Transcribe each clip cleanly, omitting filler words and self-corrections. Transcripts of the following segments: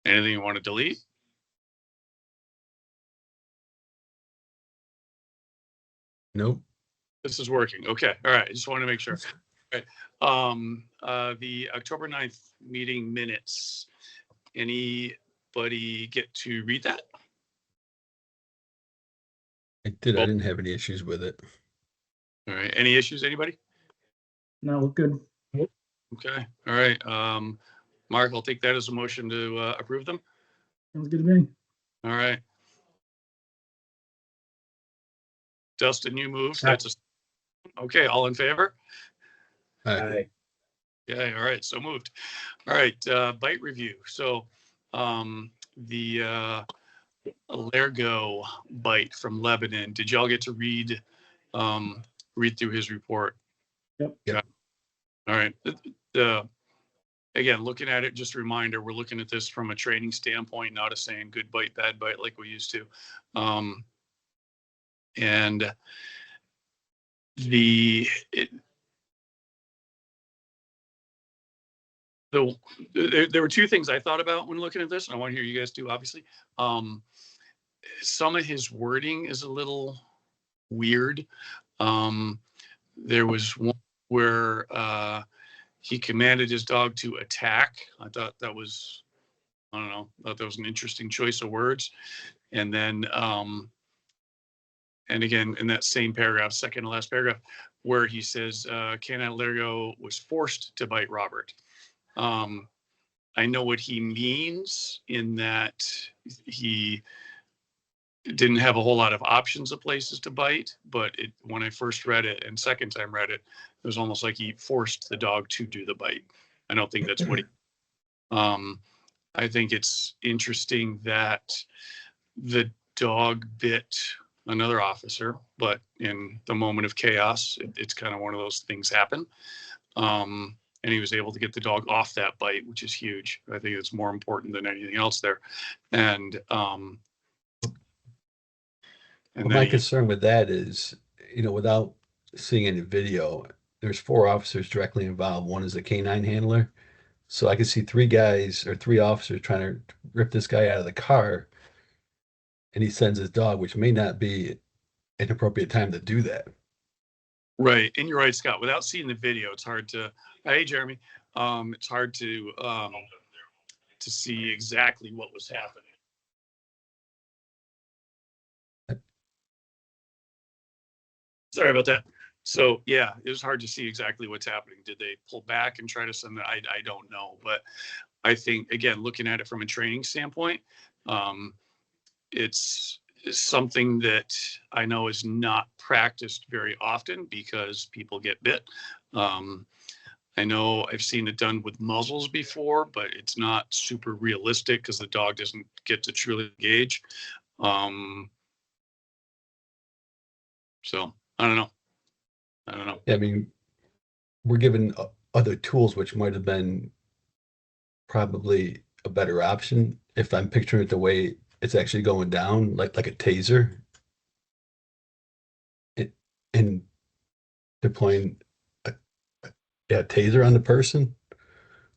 Anything you want to delete? Nope. This is working. Okay. All right. I just want to make sure. All right. The October 9th meeting minutes. Anybody get to read that? I did. I didn't have any issues with it. All right. Any issues, anybody? No, good. Okay. All right. Mark, I'll take that as a motion to approve them. Sounds good to me. All right. Dustin, you moved. That's okay. All in favor? Aye. Yeah. All right. So moved. All right. Bite review. So the Allergo bite from Lebanon. Did y'all get to read through his report? Yep. Okay. All right. Again, looking at it, just a reminder, we're looking at this from a training standpoint, not a saying good bite, bad bite like we used to. And there were two things I thought about when looking at this, and I want to hear you guys too, obviously. Some of his wording is a little weird. There was one where he commanded his dog to attack. I thought that was, I don't know, I thought that was an interesting choice of words. And then, and again, in that same paragraph, second to last paragraph, where he says, canine Allergo was forced to bite Robert. I know what he means in that he didn't have a whole lot of options of places to bite, but when I first read it and second time read it, it was almost like he forced the dog to do the bite. I don't think that's what he, I think it's interesting that the dog bit another officer, but in the moment of chaos, it's kind of one of those things happen. And he was able to get the dog off that bite, which is huge. I think it's more important than anything else there. And my concern with that is, without seeing any video, there's 4 officers directly involved. One is a canine handler. So I could see 3 guys or 3 officers trying to rip this guy out of the car, and he sends his dog, which may not be an appropriate time to do that. Right. And you're right, Scott. Without seeing the video, it's hard to, hey, Jeremy, it's hard to see exactly what was happening. Sorry about that. So yeah, it was hard to see exactly what's happening. Did they pull back and try to send that? I don't know, but I think, again, looking at it from a training standpoint, it's something that I know is not practiced very often because people get bit. I know I've seen it done with muzzles before, but it's not super realistic because the dog doesn't get to truly engage. So I don't know. Yeah, I mean, we're given other tools which might have been probably a better option if I'm picturing it the way it's actually going down, like a taser, and deploying a taser on the person.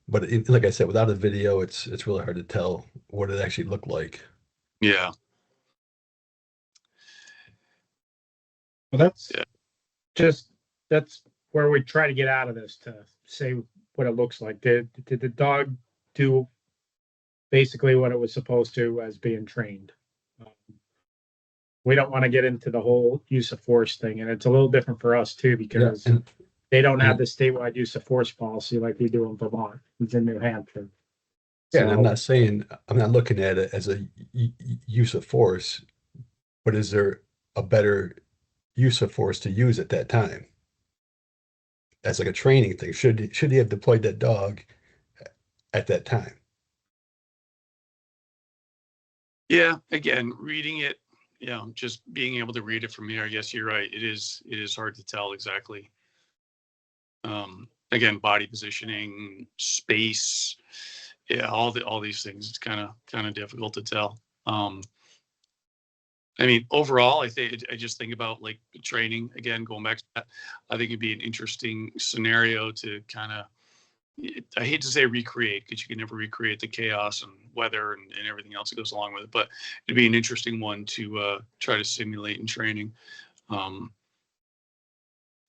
But like I said, without a video, it's really hard to tell what it actually looked like. Yeah. Well, that's where we try to get out of this, to say what it looks like. Did the dog do basically what it was supposed to as being trained? We don't want to get into the whole use of force thing, and it's a little different for us too because they don't have the statewide use of force policy like we do in Vermont. It's in New Hampshire. Yeah, and I'm not looking at it as a use of force, but is there a better use of force to use at that time? As like a training thing. Should he have deployed that dog at that time? Yeah, again, reading it, just being able to read it from here, I guess you're right. It is hard to tell exactly. Again, body positioning, space, all these things. It's kind of difficult to tell. I mean, overall, I just think about like training again, going back to that. I think it'd be an interesting scenario to kind of, I hate to say recreate, because you can never recreate the chaos and weather and everything else that goes along with it, but it'd be an interesting one to try to simulate in training.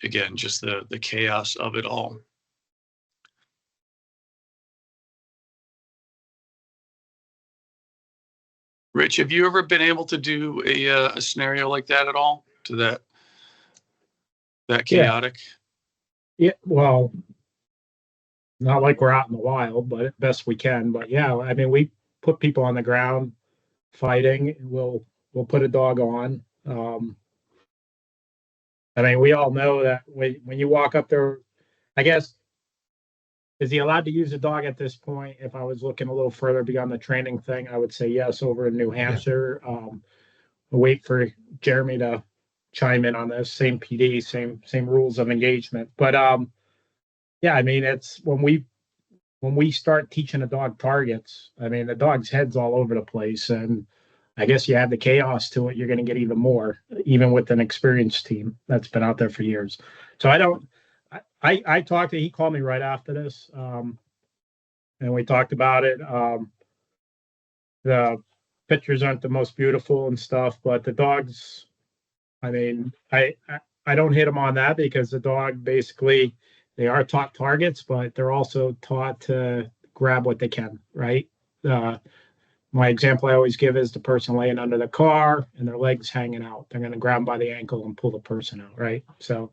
Again, just the chaos of it all. Rich, have you ever been able to do a scenario like that at all? To that chaotic? Yeah, well, not like we're out in the wild, but best we can. But yeah, I mean, we put people on the ground fighting. We'll put a dog on. I mean, we all know that when you walk up there, I guess, is he allowed to use a dog at this point? If I was looking a little further beyond the training thing, I would say yes. Over in New Hampshire, I'll wait for Jeremy to chime in on this. Same PD, same rules of engagement. But yeah, I mean, it's when we start teaching a dog targets, I mean, the dog's head's all over the place. And I guess you add the chaos to it, you're going to get even more, even with an experienced team that's been out there for years. So I talked to, he called me right after this. And we talked about it. The pictures aren't the most beautiful and stuff, but the dogs, I mean, I don't hit them on that because the dog basically, they are taught targets, but they're also taught to grab what they can, right? My example I always give is the person laying under the car and their legs hanging out. They're going to grab them by the ankle and pull the person out, right? So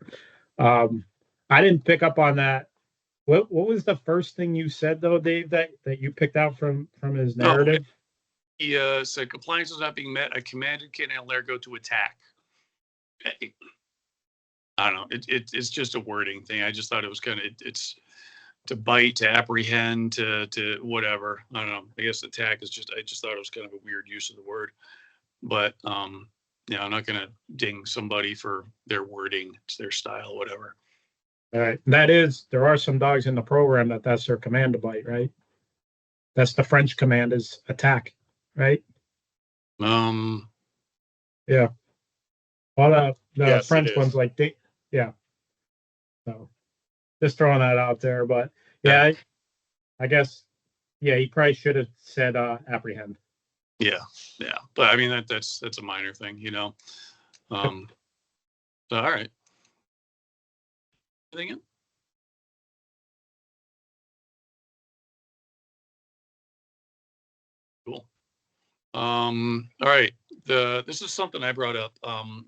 I didn't pick up on that. What was the first thing you said though, Dave, that you picked out from his narrative? He said compliance was not being met. I commanded Canine Largo to attack. I don't know. It's just a wording thing. I just thought it was kind of it's to bite, to apprehend, to whatever. I don't know. I guess attack is just. I just thought it was kind of a weird use of the word. But yeah, I'm not gonna ding somebody for their wording. It's their style, whatever. All right. There are some dogs in the program that's their command to bite, right? That's the French command is attack, right? Yeah. All the Yes, French ones like yeah. So just throwing that out there, but yeah, I guess yeah, he probably should have said apprehend. Yeah, but I mean that's a minor thing, you know. So all right. Anything in? Cool. All right. This is something I brought up,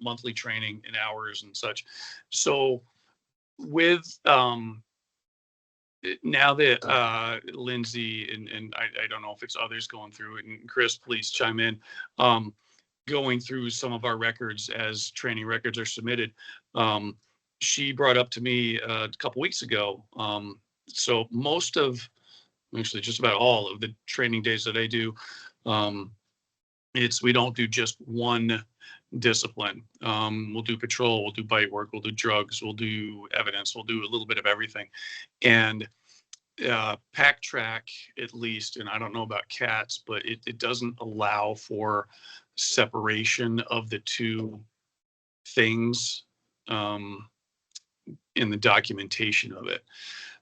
monthly training and hours and such. So with now that Lindsay and I don't know if it's others going through it, and Chris, please chime in. Going through some of our records as training records are submitted, she brought up to me a couple weeks ago. So most of, actually just about all of the training days that I do, we don't do just one discipline. We'll do patrol, we'll do bite work, we'll do drugs, we'll do evidence, we'll do a little bit of everything. And pack track, at least, and I don't know about cats, but it doesn't allow for separation of the two things in the documentation of it.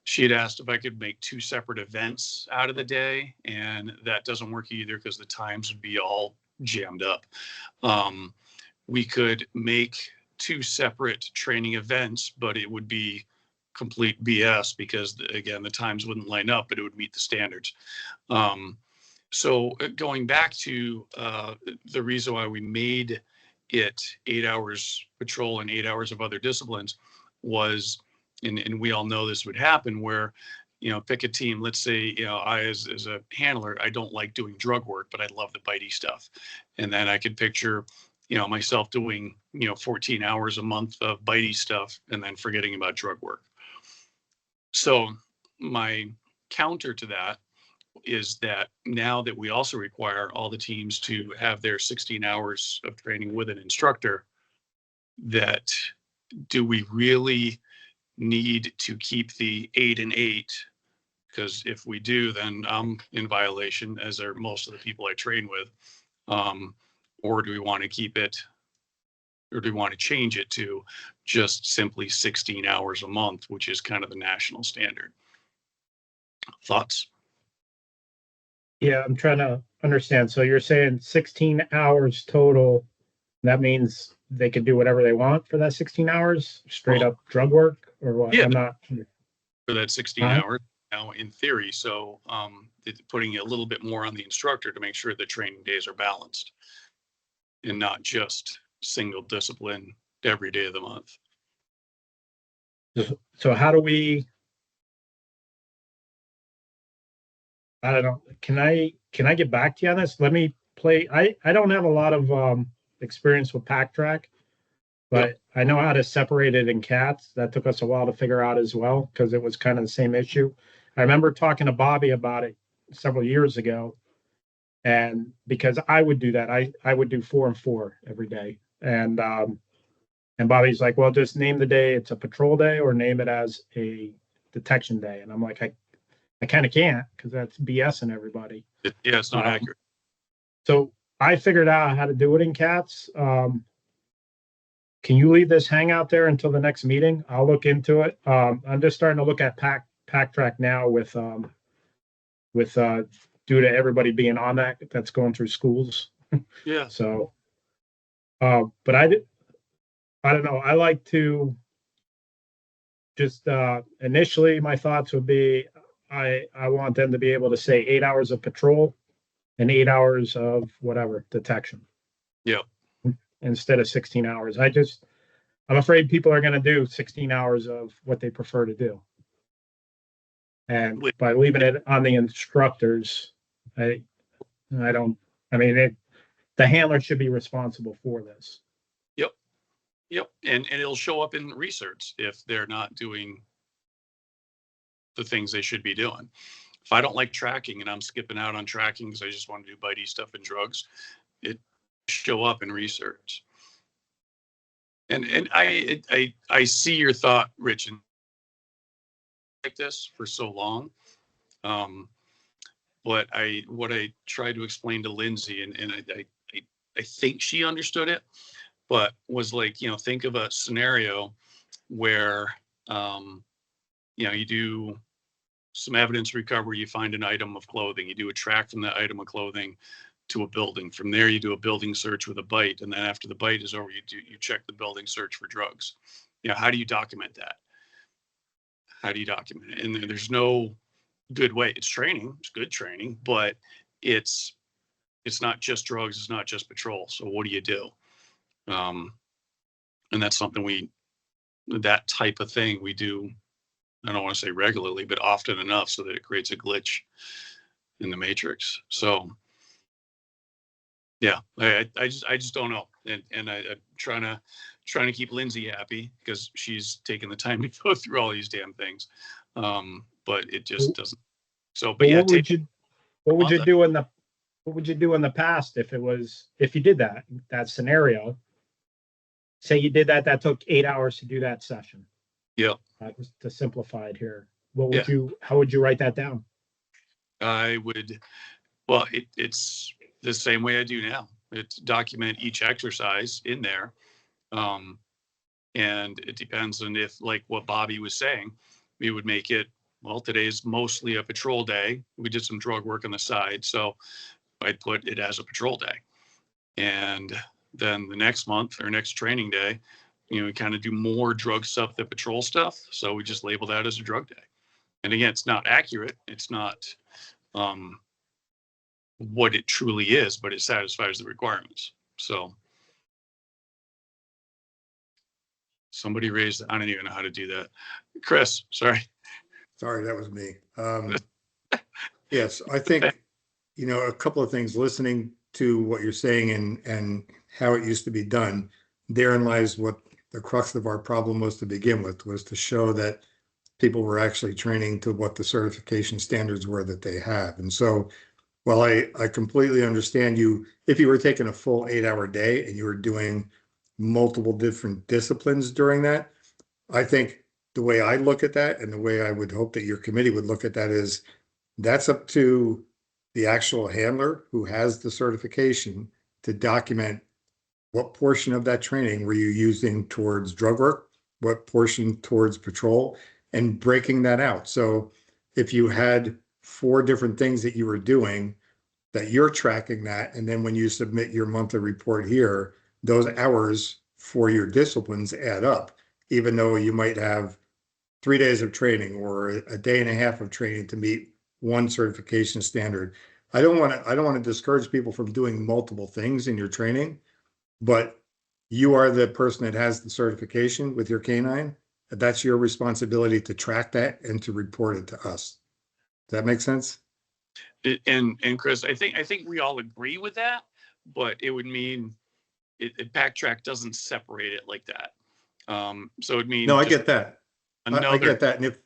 She had asked if I could make two separate events out of the day, and that doesn't work either because the times would be all jammed up. We could make two separate training events, but it would be complete BS because, again, the times wouldn't line up, but it would meet the standards. So going back to the reason why we made it 8 hours patrol and 8 hours of other disciplines was, and we all know this would happen, where, you know, pick a team. Let's say, you know, I as a handler, I don't like doing drug work, but I love the bitey stuff. And then I could picture, you know, myself doing, you know, 14 hours a month of bitey stuff and then forgetting about drug work. So my counter to that is that now that we also require all the teams to have their 16 hours of training with an instructor, that do we really need to keep the 8 and 8? Because if we do, then I'm in violation, as are most of the people I train with. Or do we want to keep it, or do we want to change it to just simply 16 hours a month, which is kind of the national standard? Thoughts? Yeah, I'm trying to understand. So you're saying 16 hours total. That means they can do whatever they want for that 16 hours, straight Well, up drug work, or what? yeah, I'm not. for that 16 Huh? hours now in theory. So it's putting a little bit more on the instructor to make sure the training days are balanced and not just single discipline every day of the month. So how do we? I don't know. Can I get back to you on this? Let me play. I don't have a lot of experience with pack track, Yep. but I know how to separate it in cats. That took us a while to figure out as well because it was kind of the same issue. I remember talking to Bobby about it several years ago, and because I would do that, I would do 4 and 4 every day, and Bobby's like, well, just name the day it's a patrol day or name it as a detection day, and I'm like, I kind of can't because that's BSing everybody. Yeah, it's not accurate. So I figured out how to do it in cats. Can you leave this hangout there until the next meeting? I'll look into it. I'm just starting to look at pack track now with due to everybody being on that's going through schools. Yeah. So, but I don't know. I like to just initially my thoughts would be I want them to be able to say 8 hours of patrol and 8 hours of whatever detection. Yeah. Instead of 16 hours. I'm afraid people are going to do 16 hours of what they prefer to do. And by leaving it on the instructors, I don't, I mean, the handler should be responsible for this. Yep. Yep. And it'll show up in research if they're not doing the things they should be doing. If I don't like tracking and I'm skipping out on tracking because I just want to do bitey stuff and drugs, it show up in research. And I see your thought, Rich, and like this for so long. But what I tried to explain to Lindsay, and I think she understood it, but was like, think of a scenario where you do some evidence recovery, you find an item of clothing, you do a track from that item of clothing to a building. From there, you do a building search with a bite, and then after the bite is over, you check the building search for drugs. How do you document that? How do you document it? And there's no good way. It's training, it's good training, but it's not just drugs, it's not just patrol. So what do you do? And that's something that type of thing we do, I don't want to say regularly, but often enough so that it creates a glitch in the matrix. So yeah, I just don't know. And I'm trying to keep Lindsay happy because she's taking the time to go through all these damn things. But it just doesn't. So, but yeah, what would you do in the past if you did that scenario? Say you did that took 8 hours to do that session. Yeah. Just to simplify it here, how would you write that down? I would, well, it's the same way I do now. It's document each exercise in there. And it depends on if, like what Bobby was saying, we would make it, well, today's mostly a patrol day. We did some drug work on the side. So I'd put it as a patrol day. And then the next month or next training day, we kind of do more drug stuff than patrol stuff. So we just label that as a drug day. And again, it's not accurate. It's not what it truly is, but it satisfies the requirements. So somebody raised, I don't even know how to do that. Chris, sorry. Sorry, that was me. Yes, I think, a couple of things, listening to what you're saying and how it used to be done, therein lies what the crux of our problem was to begin with, was to show that people were actually training to what the certification standards were that they have. And so while I completely understand you, if you were taking a full 8-hour day and you were doing multiple different disciplines during that, I think the way I look at that and the way I would hope that your committee would look at that is that's up to the actual handler who has the certification to document what portion of that training were you using towards drug work, what portion towards patrol, and breaking that out. So if you had 4 different things that you were doing, that you're tracking that, and then when you submit your monthly report here, those hours for your disciplines add up, even though you might have 3 days of training or a day and a half of training to meet one certification standard. I don't want to discourage people from doing multiple things in your training, but you are the person that has the certification with your canine. That's your responsibility to track that and to report it to us. Does that make sense? And Chris, I think we all agree with that, but it would mean backtrack doesn't separate it like that. So it means No, I get that. I another. get that. And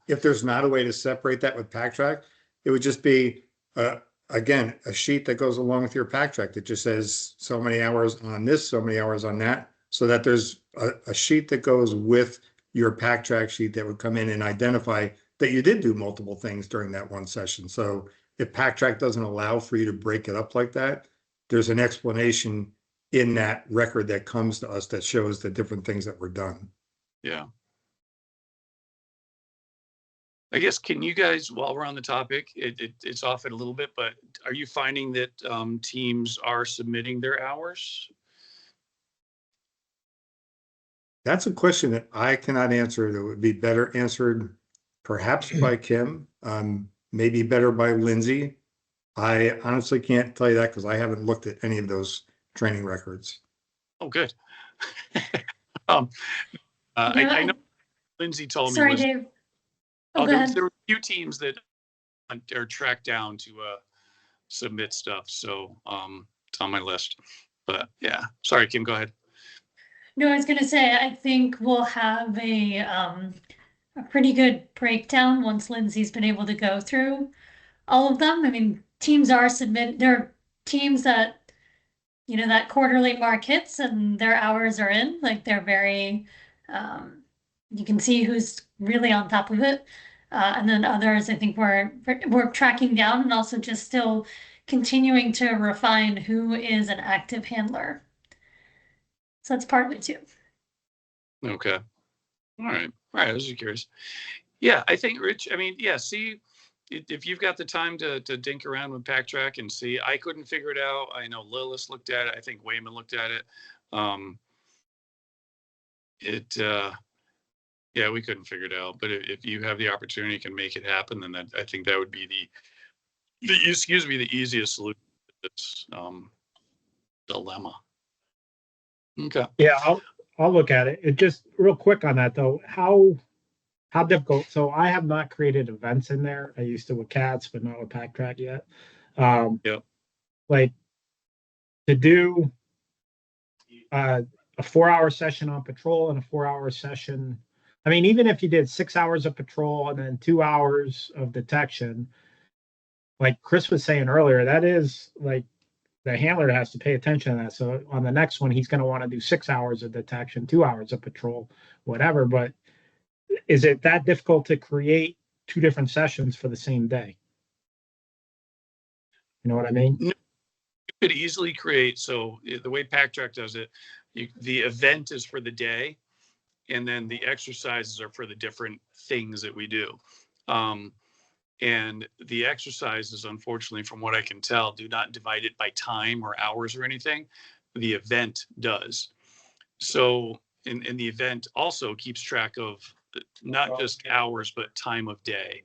if there's not a way to separate that with backtrack, it would just be again a sheet that goes along with your backtrack that just says so many hours on this, so many hours on that, so that there's a sheet that goes with your backtrack sheet that would come in and identify that you did do multiple things during that one session. So if backtrack doesn't allow for you to break it up like that, there's an explanation in that record that comes to us that shows the different things that were done. Yeah. I guess, can you guys, while we're on the topic, it's off it a little bit, but are you finding that teams are submitting their hours? That's a question that I cannot answer. That would be better answered perhaps by Kim, maybe better by Lindsay. I honestly can't tell you that because I haven't looked at any of those training records. Oh, good. I know Lindsay told me. Sorry, Dave. Oh, go ahead. there were a few teams that are tracked down to submit stuff, so it's on my list. But yeah, sorry, Kim, go ahead. No, I was gonna say, I think we'll have a pretty good breakdown once Lindsay's been able to go through all of them. I mean, teams are there are teams that, that quarterly mark hits and their hours are in, like they're very, you can see who's really on top of it. And then others, I think we're tracking down and also just still continuing to refine who is an active handler. So that's part of it too. Okay. All right. I was just curious. Yeah, I think, Rich, I mean, yeah, see, if you've got the time to dink around with backtrack and see, I couldn't figure it out. I know Lillis looked at it. I think Wayman looked at it. Yeah, we couldn't figure it out. But if you have the opportunity, can make it happen, then I think that would be the easiest solution to this dilemma. Okay. Yeah, I'll look at it. It just real quick on that though. How difficult? So I have not created events in there. I used to with cats, but not with backtrack yet. Yep. Like to do a 4-hour session on patrol and a 4-hour session. I mean, even if you did 6 hours of patrol and then 2 hours of detection, like Chris was saying earlier, that is like the handler has to pay attention to that. So on the next one, he's going to want to do 6 hours of detection, 2 hours of patrol, whatever. But is it that difficult to create 2 different sessions for the same day? You know what I mean? No, you could easily create. So the way backtrack does it, the event is for the day, and then the exercises are for the different things that we do. And the exercises, unfortunately, from what I can tell, do not divide it by time or hours or anything. The event does. So, and the event also keeps track of not just hours, but time of day.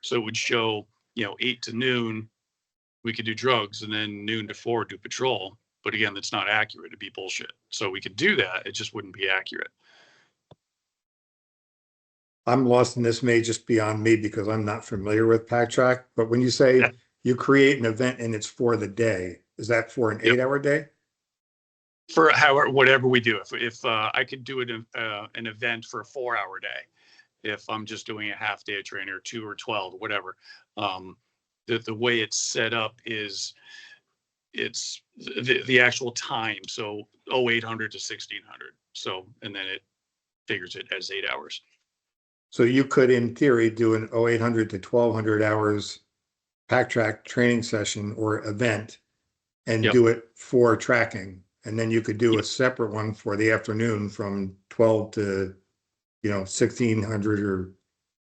So it would show, 8 to noon, we could do drugs, and then noon to 4 do patrol. But again, that's not accurate. It'd be bullshit. So we could do that. It just wouldn't be accurate. I'm lost, and this may just be on me because I'm not familiar with backtrack. But when you say you create an event and it's for the day, is that for an 8-hour day? For whatever we do. If I could do an event for a 4-hour day, if I'm just doing a half day of training or 2 or 12, whatever. The way it's set up is it's the actual time. So 0800 to 1600. So, and then it figures it as 8 hours. So you could, in theory, do an 0800 to 1200 hours backtrack training session or event and do it for tracking. And then you could do a separate one for the afternoon from 12 to, 1600 or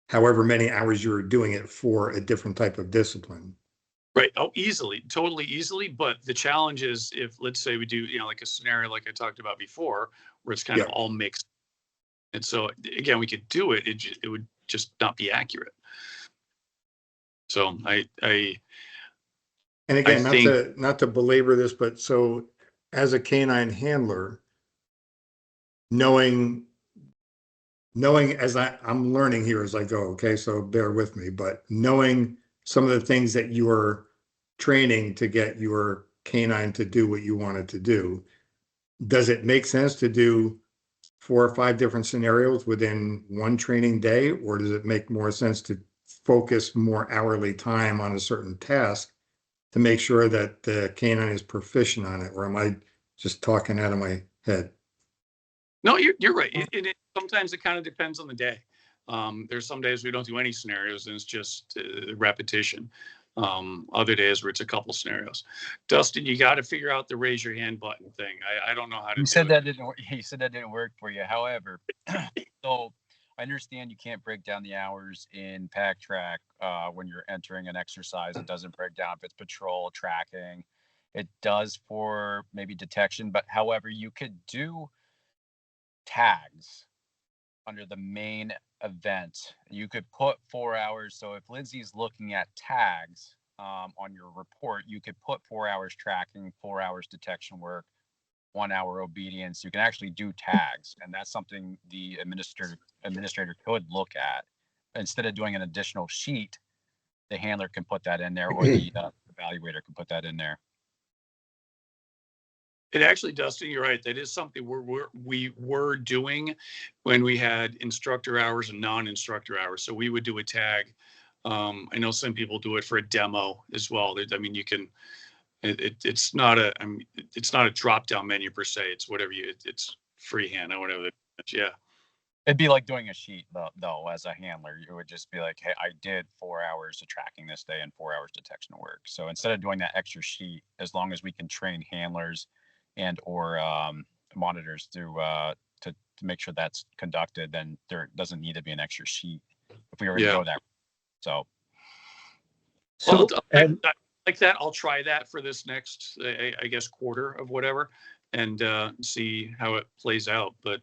however many hours you were doing it for a different type of discipline. Right. Oh, easily, totally easily. But the challenge is if, let's say we do, like a scenario like I talked about before, where it's kind of all mixed. And so again, we could do it. It would just not be accurate. So and again, think, not to belabor this, but so as a canine handler, knowing as I'm learning here as I go, okay, so bear with me, but knowing some of the things that you are training to get your canine to do what you want it to do, does it make sense to do 4 or 5 different scenarios within one training day, or does it make more sense to focus more hourly time on a certain task to make sure that the canine is proficient on it? Or am I just talking out of my head? no, you're right. Sometimes it kind of depends on the day. There's some days we don't do any scenarios and it's just repetition. Other days where it's a couple scenarios. Dustin, you got to figure out the raise your hand button thing. I don't know how to. You said that didn't work. You said that didn't work for you. However, so I understand you can't break down the hours in Pack Track when you're entering an exercise. It doesn't break down if it's patrol, tracking. It does for maybe detection, but however, you could do tags under the main event. You could put 4 hours. So if Lindsay's looking at tags on your report, you could put 4 hours tracking, 4 hours detection work, 1 hour obedience. You can actually do tags, and that's something the administrator could look at. Instead of doing an additional sheet, the handler can put that in there, or the evaluator can put that in there. It actually, Dustin, you're right. That is something we were doing when we had instructor hours and non-instructor hours. So we would do a tag. I know some people do it for a demo as well. I mean, you can. It's not a drop-down menu per se. It's whatever it's freehand or whatever. Yeah. It'd be like doing a sheet though, as a handler. You would just be like, hey, I did 4 hours of tracking this day and 4 hours detection of work. So instead of doing that extra sheet, as long as we can train handlers and or monitors through to make sure that's conducted, then there doesn't need to be an extra sheet if we already go that. So well, and like that, I'll try that for this next, I guess, quarter of whatever, and see how it plays out. But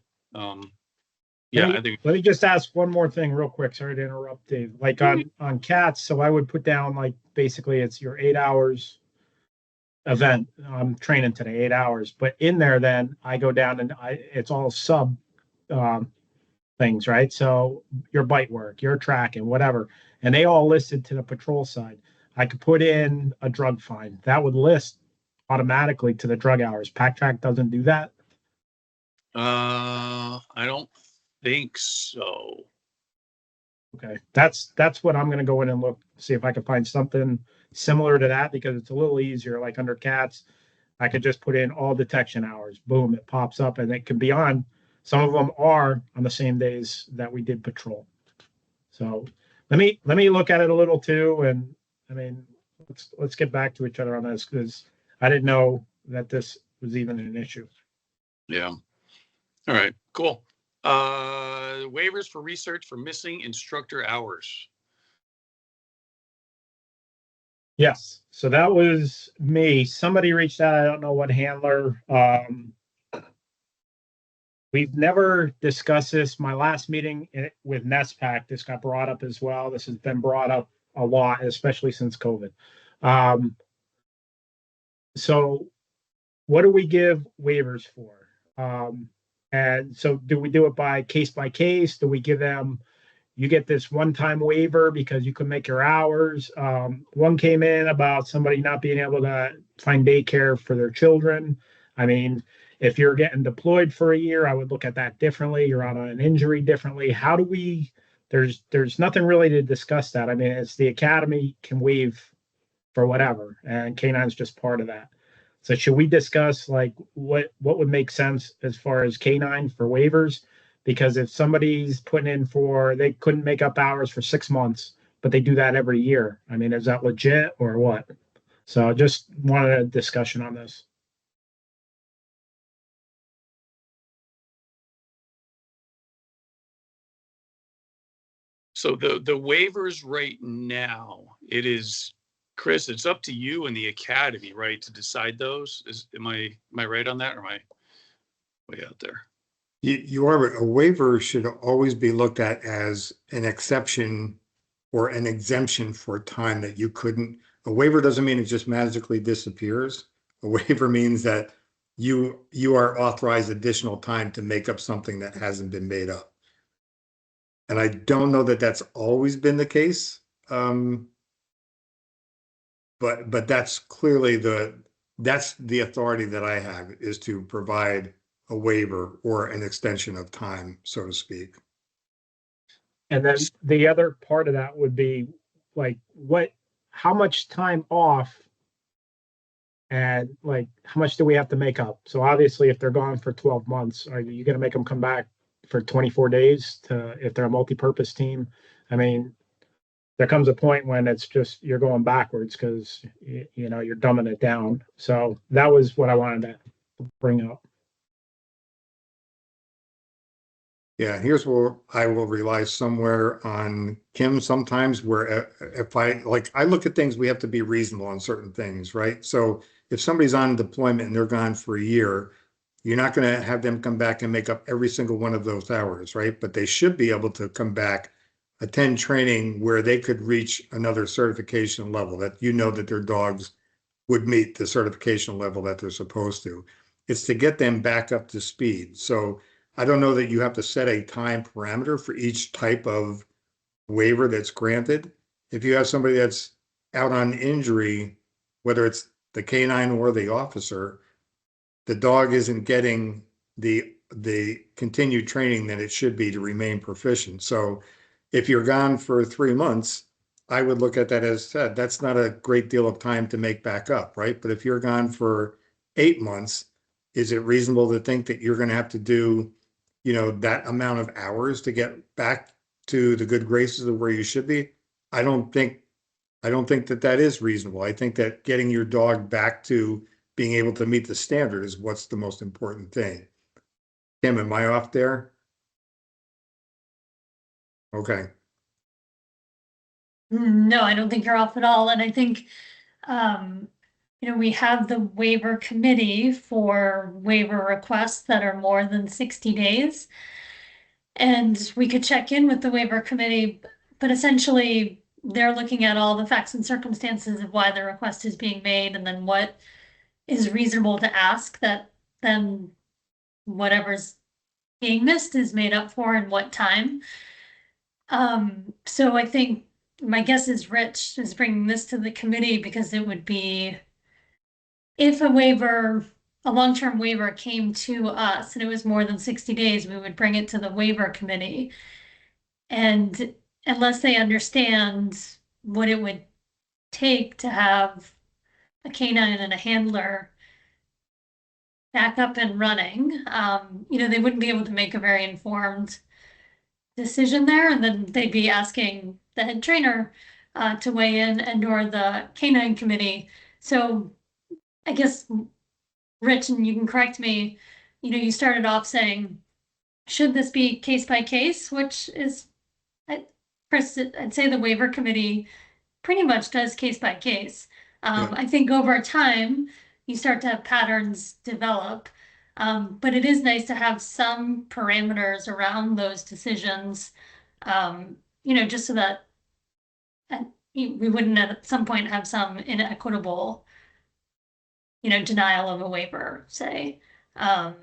yeah, I think. Let me just ask one more thing real quick. Sorry to interrupt, Dave. Like on cats, so I would put down like basically it's your 8 hours event. I'm training today, 8 hours. But in there, then I go down and it's all sub things, right? So your bite work, your tracking, whatever, and they all listed to the patrol side. I could put in a drug fine that would list automatically to the drug hours. Pack Track doesn't do that. I don't think so. Okay, that's what I'm going to go in and look, see if I can find something similar to that, because it's a little easier. Like under cats, I could just put in all detection hours. Boom, it pops up, and it can be on. Some of them are on the same days that we did patrol. So let me look at it a little too, and I mean, let's get back to each other on this, because I didn't know that this was even an issue. Yeah. All right. Cool. Waivers for research for missing instructor hours. Yes. So that was me. Somebody reached out. I don't know what handler. We've never discussed this. My last meeting with NestPack, this got brought up as well. This has been brought up a lot, especially since COVID. So what do we give waivers for? And so do we do it by case? Do we give them, you get this one-time waiver because you can make your hours? One came in about somebody not being able to find daycare for their children. I mean, if you're getting deployed for a year, I would look at that differently. You're on an injury differently. How do we, there's nothing really to discuss that. I mean, it's the academy can waive for whatever, and K9's just part of that. So should we discuss like what would make sense as far as K9 for waivers? Because if somebody's putting in for, they couldn't make up hours for 6 months, but they do that every year. I mean, is that legit or what? So just wanted a discussion on this. So the waivers right now, it is, Chris, it's up to you and the academy, right, to decide those. Am I right on that, or am I way out there? You are, but a waiver should always be looked at as an exception or an exemption for time that you couldn't. A waiver doesn't mean it just magically disappears. A waiver means that you are authorized additional time to make up something that hasn't been made up. And I don't know that that's always been the case. But that's clearly that's the authority that I have, is to provide a waiver or an extension of time, so to speak. And then the other part of that would be like, how much time off and like, how much do we have to make up? So obviously, if they're gone for 12 months, are you going to make them come back for 24 days if they're a multi-purpose team? I mean, there comes a point when it's just, you're going backwards because, you're dumbing it down. So that was what I wanted to bring up. Yeah, here's where I will rely somewhere on Kim sometimes, where if I look at things, we have to be reasonable on certain things, right? So if somebody's on deployment and they're gone for a year, you're not going to have them come back and make up every single one of those hours, right? But they should be able to come back, attend training where they could reach another certification level that that their dogs would meet the certification level that they're supposed to. It's to get them back up to speed. So I don't know that you have to set a time parameter for each type of waiver that's granted. If you have somebody that's out on injury, whether it's the canine or the officer, the dog isn't getting the continued training that it should be to remain proficient. So if you're gone for 3 months, I would look at that as said, that's not a great deal of time to make back up, right? But if you're gone for 8 months, is it reasonable to think that you're going to have to do, that amount of hours to get back to the good graces of where you should be? I don't think that is reasonable. I think that getting your dog back to being able to meet the standard is what's the most important thing. Kim, am I off there? Okay. No, I don't think you're off at all. And I think, we have the waiver committee for waiver requests that are more than 60 days. And we could check in with the waiver committee, but essentially they're looking at all the facts and circumstances of why the request is being made and then what is reasonable to ask that then whatever's being missed is made up for in what time. So I think my guess is Rich is bringing this to the committee because it would be, if a long-term waiver came to us and it was more than 60 days, we would bring it to the waiver committee. And unless they understand what it would take to have a canine and a handler back up and running, they wouldn't be able to make a very informed decision there. And then they'd be asking the head trainer to weigh in and/or the canine committee. So I guess, Rich, and you can correct me, you started off saying, should this be case by case, which is, Chris, I'd say the waiver committee pretty much does case by case. I think over time, you start to have patterns develop. But it is nice to have some parameters around those decisions, just so that we wouldn't at some point have some inequitable, denial of a waiver, say. But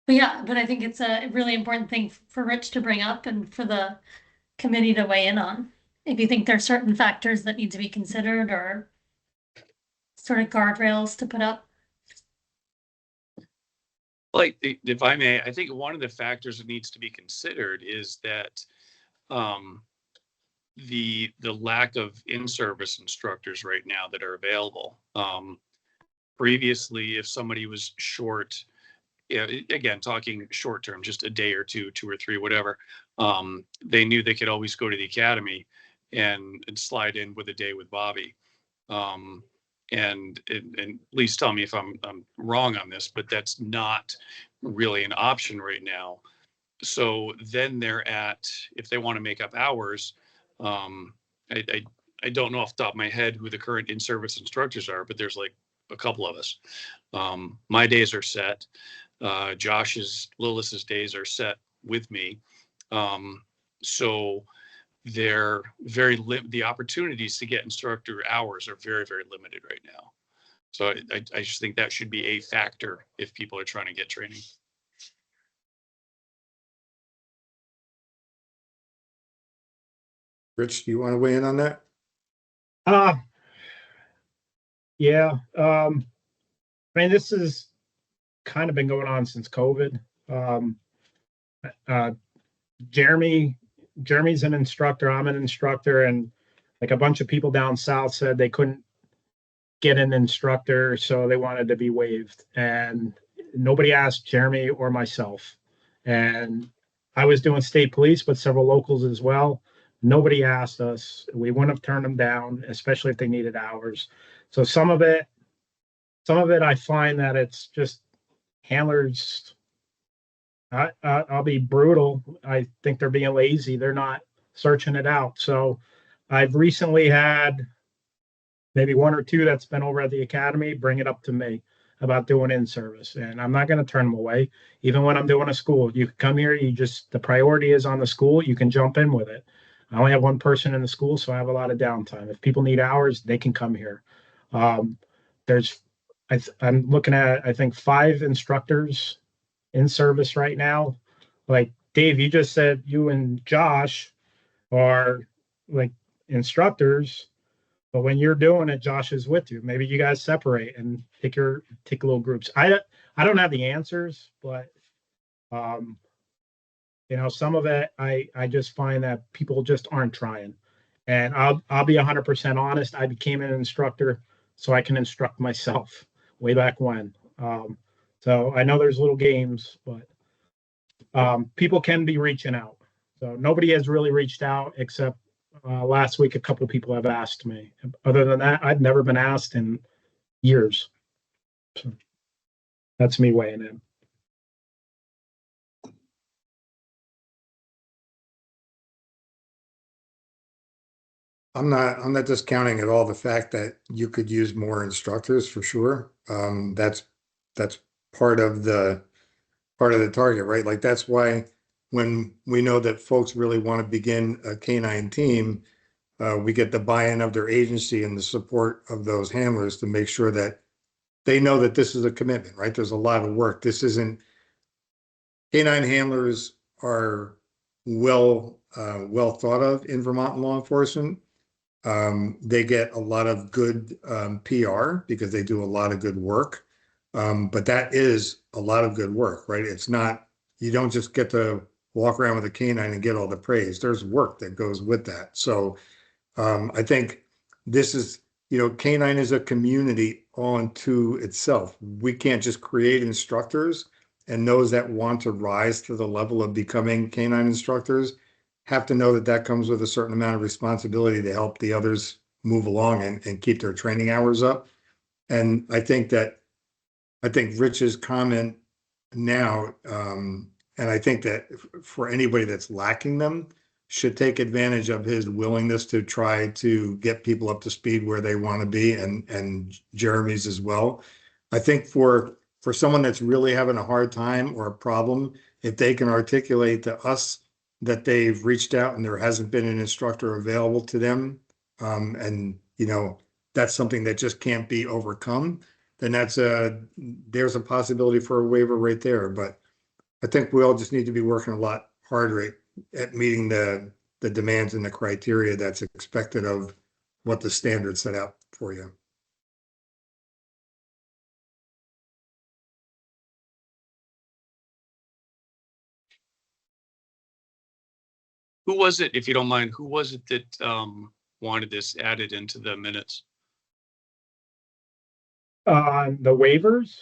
I think it's a really important thing for Rich to bring up and for the committee to weigh in on. If you think there are certain factors that need to be considered or sort of guardrails to put up. Like, if I may, I think one of the factors that needs to be considered is that the lack of in-service instructors right now that are available. Previously, if somebody was short, again, talking short term, just a day or two or three, whatever, they knew they could always go to the academy and slide in with a day with Bobby. And please tell me if I'm wrong on this, but that's not really an option right now. So then they're at, if they want to make up hours, I don't know off the top of my head who the current in-service instructors are, but there's like a couple of us. My days are set. Lilis's days are set with me. So they're the opportunities to get instructor hours are very, very limited right now. So I just think that should be a factor if people are trying to get training. Rich, do you want to weigh in on that? Yeah. I mean, this has kind of been going on since COVID. Jeremy's an instructor. I'm an instructor, and like a bunch of people down south said they couldn't get an instructor, so they wanted to be waived. And nobody asked Jeremy or myself. And I was doing state police, but several locals as well. Nobody asked us. We wouldn't have turned them down, especially if they needed hours. So some of it, I find that it's just handlers. I'll be brutal. I think they're being lazy. They're not searching it out. So I've recently had maybe one or two that's been over at the academy bring it up to me about doing in service, and I'm not going to turn them away. Even when I'm doing a school, you can come here. The priority is on the school. You can jump in with it. I only have one person in the school, so I have a lot of downtime. If people need hours, they can come here. I'm looking at, I think, 5 instructors in service right now. Like Dave, you just said you and Josh are like instructors, but when you're doing it, Josh is with you. Maybe you guys separate and take little groups. I don't have the answers, but some of it I just find that people just aren't trying. And I'll be 100% honest. I became an instructor so I can instruct myself way back when. So I know there's little games, but people can be reaching out. So nobody has really reached out except last week. A couple of people have asked me. Other than that, I've never been asked in years. So that's me weighing in. I'm not discounting at all the fact that you could use more instructors for sure. That's part of the target, right? Like that's why when we know that folks really want to begin a canine team, we get the buy-in of their agency and the support of those handlers to make sure that they know that this is a commitment, right? There's a lot of work. Canine handlers are well thought of in Vermont law enforcement. They get a lot of good PR because they do a lot of good work. But that is a lot of good work, right? It's not, you don't just get to walk around with a canine and get all the praise. There's work that goes with that. So I think this is, canine is a community onto itself. We can't just create instructors, and those that want to rise to the level of becoming canine instructors have to know that that comes with a certain amount of responsibility to help the others move along and keep their training hours up. And I think Rich's comment now, and I think that for anybody that's lacking them, should take advantage of his willingness to try to get people up to speed where they want to be, and Jeremy's as well. I think for someone that's really having a hard time or a problem, if they can articulate to us that they've reached out and there hasn't been an instructor available to them, and that's something that just can't be overcome, then there's a possibility for a waiver right there. But I think we all just need to be working a lot harder at meeting the demands and the criteria that's expected of what the standards set out for you. Who was it, if you don't mind, who was it that wanted this added into the minutes? The waivers?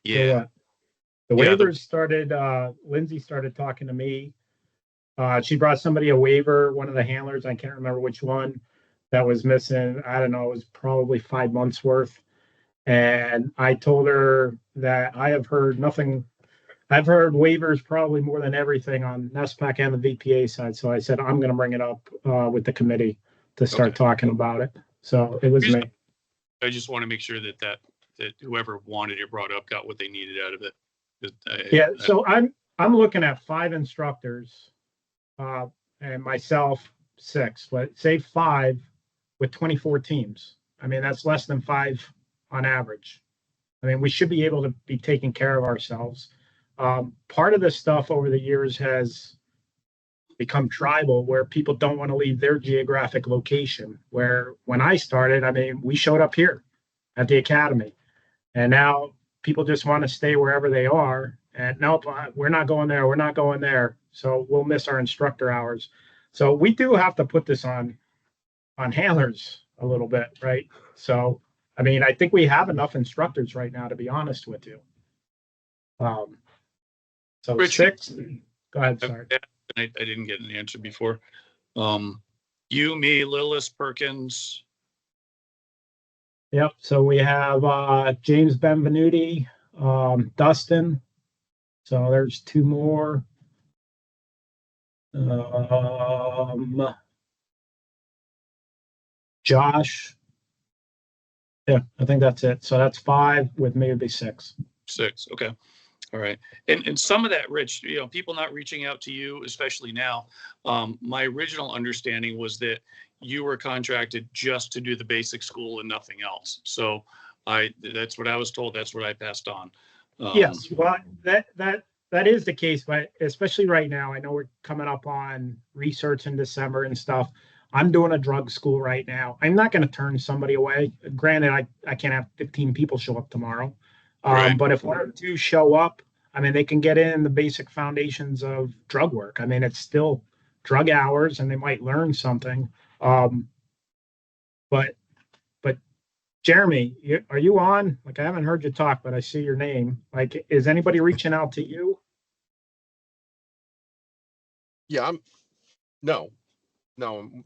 Yeah. The waivers started, Lindsay started talking to me. She brought somebody a waiver, one of the handlers, I can't remember which one, that was missing. I don't know, it was probably 5 months worth. And I told her that I have heard nothing I've heard waivers probably more than everything on NESPAC and the VPA side. So I said, I'm going to bring it up with the committee to start Okay. talking about it. So it was me. I just want to make sure that whoever wanted it brought up got what they needed out of it. Yeah. So I'm looking at 5 instructors and myself 6, but say 5 with 24 teams. I mean, that's less than 5 on average. I mean, we should be able to be taking care of ourselves. Part of this stuff over the years has become tribal, where people don't want to leave their geographic location. Where when I started, I mean, we showed up here at the academy, and now people just want to stay wherever they are. And nope, we're not going there. We're not going there. So we'll miss our instructor hours. So we do have to put this on handlers a little bit, right? So, I mean, I think we have enough instructors right now, to be honest with you. So Rich, 6. Go ahead. Sorry. I didn't get an answer before. You, me, Lillis, Perkins. Yep. So we have James Benvenuti, Dustin. So there's 2 more. Josh. Yeah, I think that's it. So that's 5 with maybe 6. 6. Okay. All right. And some of that, Rich, people not reaching out to you, especially now. My original understanding was that you were contracted just to do the basic school and nothing else. So that's what I was told. That's what I passed on. Yes. Well, that is the case, but especially right now, I know we're coming up on research in December and stuff. I'm doing a drug school right now. I'm not going to turn somebody away. Granted, I can't have 15 people show up tomorrow. Right. But if 1 or 2 show up, I mean, they can get in the basic foundations of drug work. I mean, it's still drug hours and they might learn something. But Jeremy, are you on? Like, I haven't heard you talk, but I see your name. Like, is anybody reaching out to you? Yeah, no,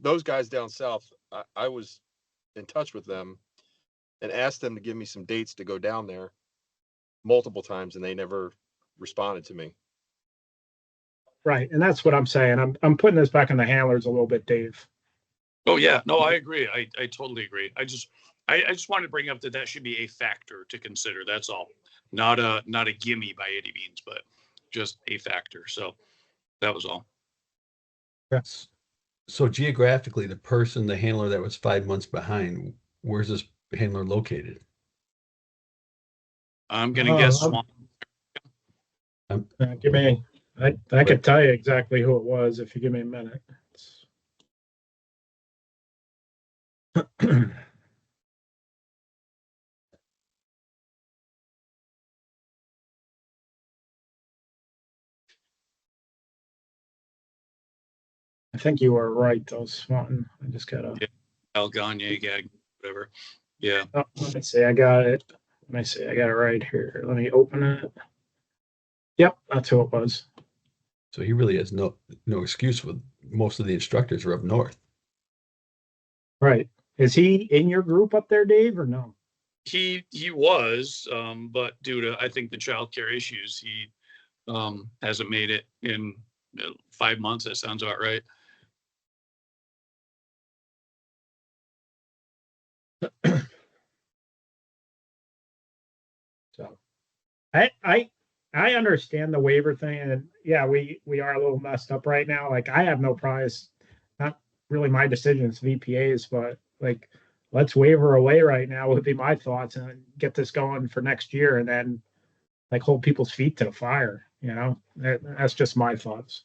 those guys down south, I was in touch with them and asked them to give me some dates to go down there multiple times, and they never responded to me. Right. And that's what I'm saying. I'm putting this back in the handlers a little bit, Dave. Oh yeah, no, I agree. I totally agree. I just wanted to bring up that should be a factor to consider. That's all. Not a gimme by any means, but just a factor. So that was all. Yes. So geographically, the handler that was 5 months behind, where's this handler located? I'm gonna guess Swan. Give me. I could tell you exactly who it was if you give me a minute. I think you were right, though, Swanton. I just gotta. Yeah. Al Gagne, Gag, whatever. Yeah. Oh, let me see. I got it. Let me see. I got it right here. Let me open it. Yep, that's who it was. So he really has no excuse with most of the instructors are up north. Right. Is he in your group up there, Dave, or no? He was, but due to I think the childcare issues, he hasn't made it in 5 months. That sounds about right. So I understand the waiver thing, and yeah, we are a little messed up right now. Like, I have no prize, not really my decision, it's VPA's, but like, let's waiver away right now would be my thoughts, and get this going for next year, and then like hold people's feet to the fire. That's just my thoughts.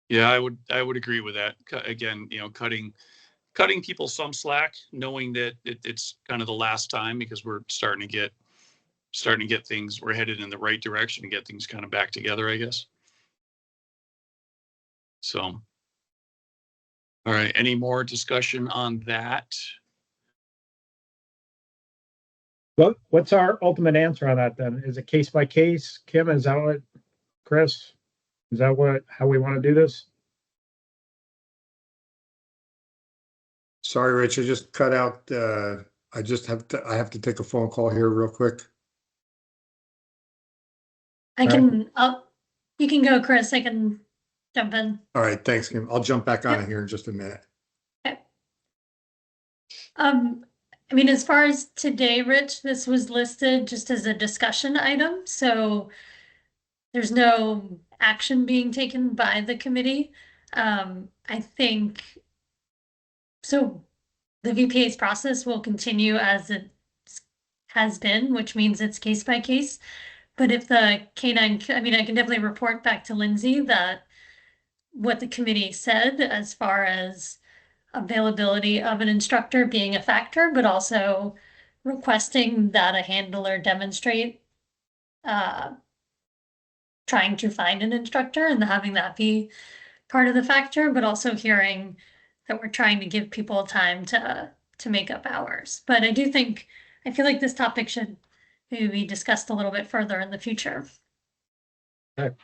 Yeah, I would agree with that. Again, cutting people some slack, knowing that it's kind of the last time, because we're starting to get things, we're headed in the right direction to get things kind of back together, I guess. So, all right, any more discussion on that? What's our ultimate answer on that then? Is it case by case? Kim, is that what, Chris? Is that how we want to do this? Sorry, Rich, I just cut out, I have to take a phone call here real quick. I can, you can go, Chris. I can jump in. All right, thanks, Kim. I'll jump back on Yep. it here in just a minute. Okay. I mean, as far as today, Rich, this was listed just as a discussion item, so there's no action being taken by the committee. I think, so the VPA's process will continue as it has been, which means it's case by case. But if the canine, I mean, I can definitely report back to Lindsay that what the committee said as far as availability of an instructor being a factor, but also requesting that a handler demonstrate trying to find an instructor and having that be part of the factor, but also hearing that we're trying to give people time to make up hours. But I feel like this topic should maybe be discussed a little bit further in the future. And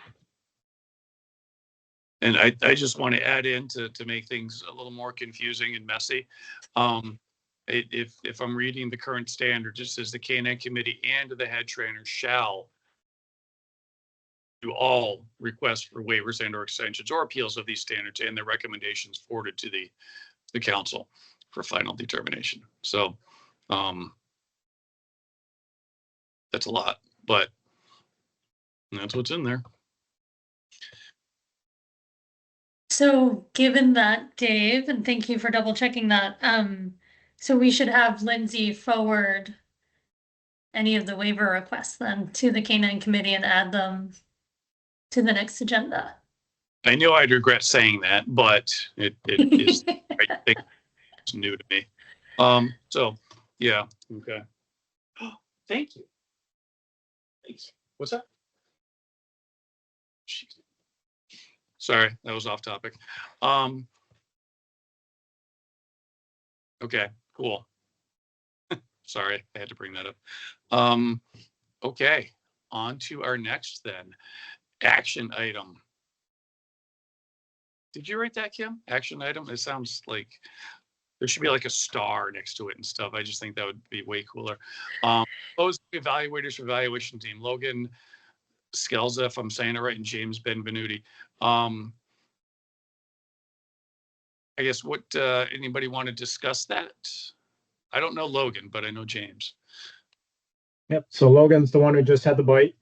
I just want to add in to make things a little more confusing and messy. If I'm reading the current standard, just says the canine committee and the head trainer shall do all requests for waivers and or extensions or appeals of these standards and their recommendations forwarded to the council for final determination. So that's a lot, but that's what's in there. So given that, Dave, and thank you for double checking that, so we should have Lindsay forward any of the waiver requests then to the canine committee and add them to the next agenda. I know I'd regret saying that, but it is, I think it's new to me. So yeah, okay. Thank you. Thanks. What's that? Jeez. Sorry, that was off topic. Okay, cool. Sorry, I had to bring that up. Okay, on to our next then. Action item. Did you write that, Kim? Action item? It sounds like there should be like a star next to it and stuff. I just think that would be way cooler. Those evaluators for evaluation team, Logan Skelza, if I'm saying it right, and James Benvenuti. I guess what, anybody want to discuss that? I don't know Logan, but I know James. Yep. So Logan's the one who just had the bite.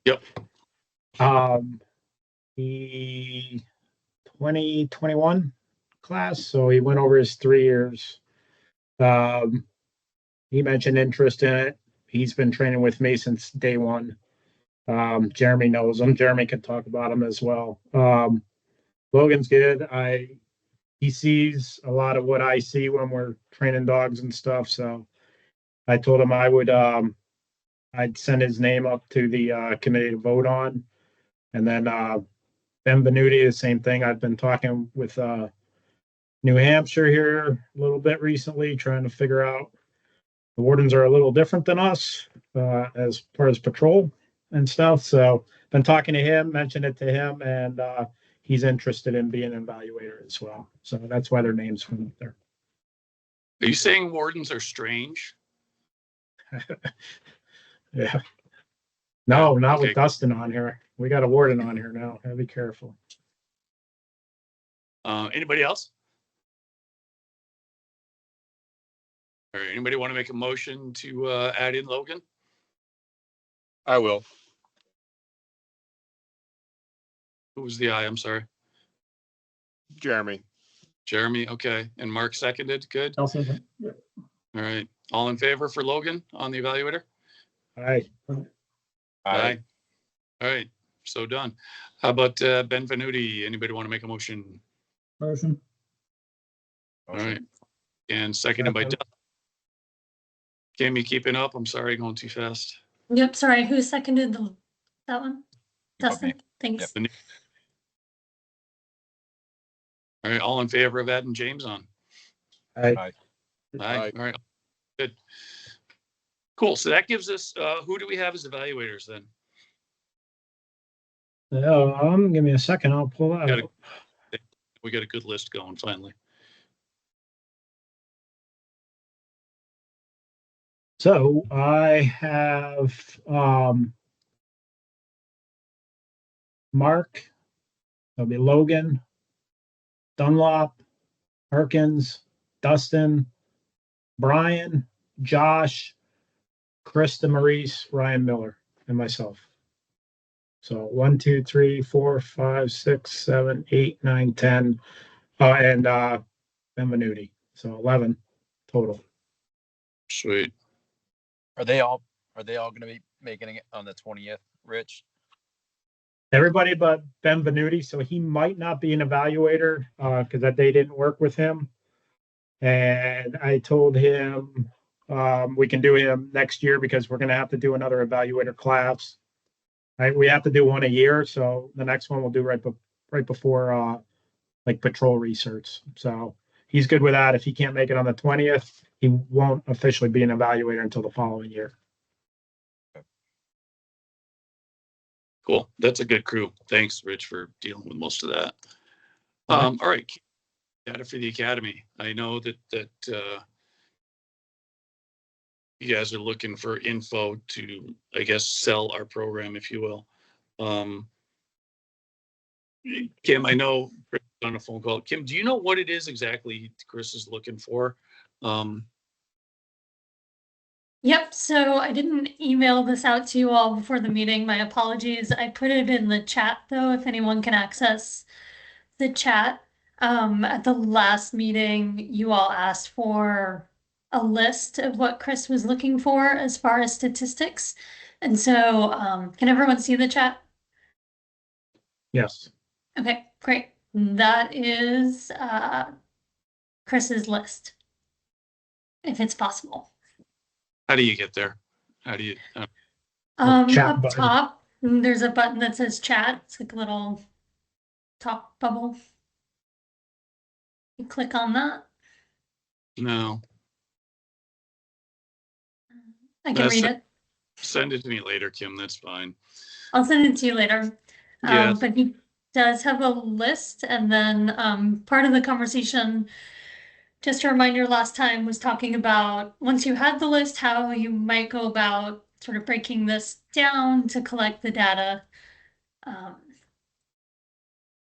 Yep. He 2021 class, so he went over his 3 years. He mentioned interest in it. He's been training with me since day one. Jeremy knows him. Jeremy can talk about him as well. Logan's good. He sees a lot of what I see when we're training dogs and stuff. So I told him I'd send his name up to the committee to vote on. And then Benvenuti, the same thing. I've been talking with New Hampshire here a little bit recently, trying to figure out, the wardens are a little different than us as far as patrol and stuff. So been talking to him, mentioned it to him, and he's interested in being an evaluator as well. So that's why their names went up there. Are you saying wardens are strange? Yeah. No, not okay. with Dustin on here. We got a warden on here now. Gotta be careful. Anybody else? All right, anybody want to make a motion to add in Logan? I will. Who was the I? I'm sorry. Jeremy. Jeremy, okay. And Mark seconded, good. I'll second. Yeah. All right, all in favor for Logan on the evaluator? All right. Aye. All right, so done. How about Benvenuti? Anybody want to make a motion? Motion. All right, and seconded by Doug. Kim, you keeping up? I'm sorry, going too fast. Yep, sorry, who seconded that one? Okay. Dustin, thanks. Yep. All right, all in favor of adding James on? Aye. Aye. Aye. All right, good. Cool, so that gives us, who do we have as evaluators then? Give me a second. I'll pull that Got up. We got a good list going finally. So I have Mark, there'll be Logan, Dunlop, Perkins, Dustin, Brian, Josh, Krista Maurice, Ryan Miller, and myself. So 1, 2, 3, 4, 5, 6, 7, 8, 9, 10. And Benvenuti. So 11 total. Sweet. Are they all going to be making it on the 20th, Rich? Everybody but Benvenuti. So he might not be an evaluator because that day didn't work with him. And I told him we can do him next year because we're going to have to do another evaluator class. Right, we have to do one a year, so the next one we'll do right before like patrol research. So he's good with that. If he can't make it on the 20th, he won't officially be an evaluator until the following year. Cool. That's a good crew. Thanks, Rich, for dealing with most of that. All right. Data for the Academy. I know that you guys are looking for info to, I guess, sell our program, if you will. Kim, I know Chris is on a phone call. Kim, do you know what it is exactly Chris is looking for? Yep, so I didn't email this out to you all before the meeting. My apologies. I put it in the chat though, if anyone can access the chat. At the last meeting, you all asked for a list of what Chris was looking for as far as statistics. And so, can everyone see the chat? Yes. Okay, great. That is Chris's list, if it's possible. How do you get there? How do you? Chat Up button. top, there's a button that says chat. It's like a little top bubble. You click on that. No. I can read it. Send it to me later, Kim. That's fine. I'll send it to you later. Yes. But he does have a list, and then part of the conversation, just a reminder, last time was talking about once you had the list, how you might go about sort of breaking this down to collect the data.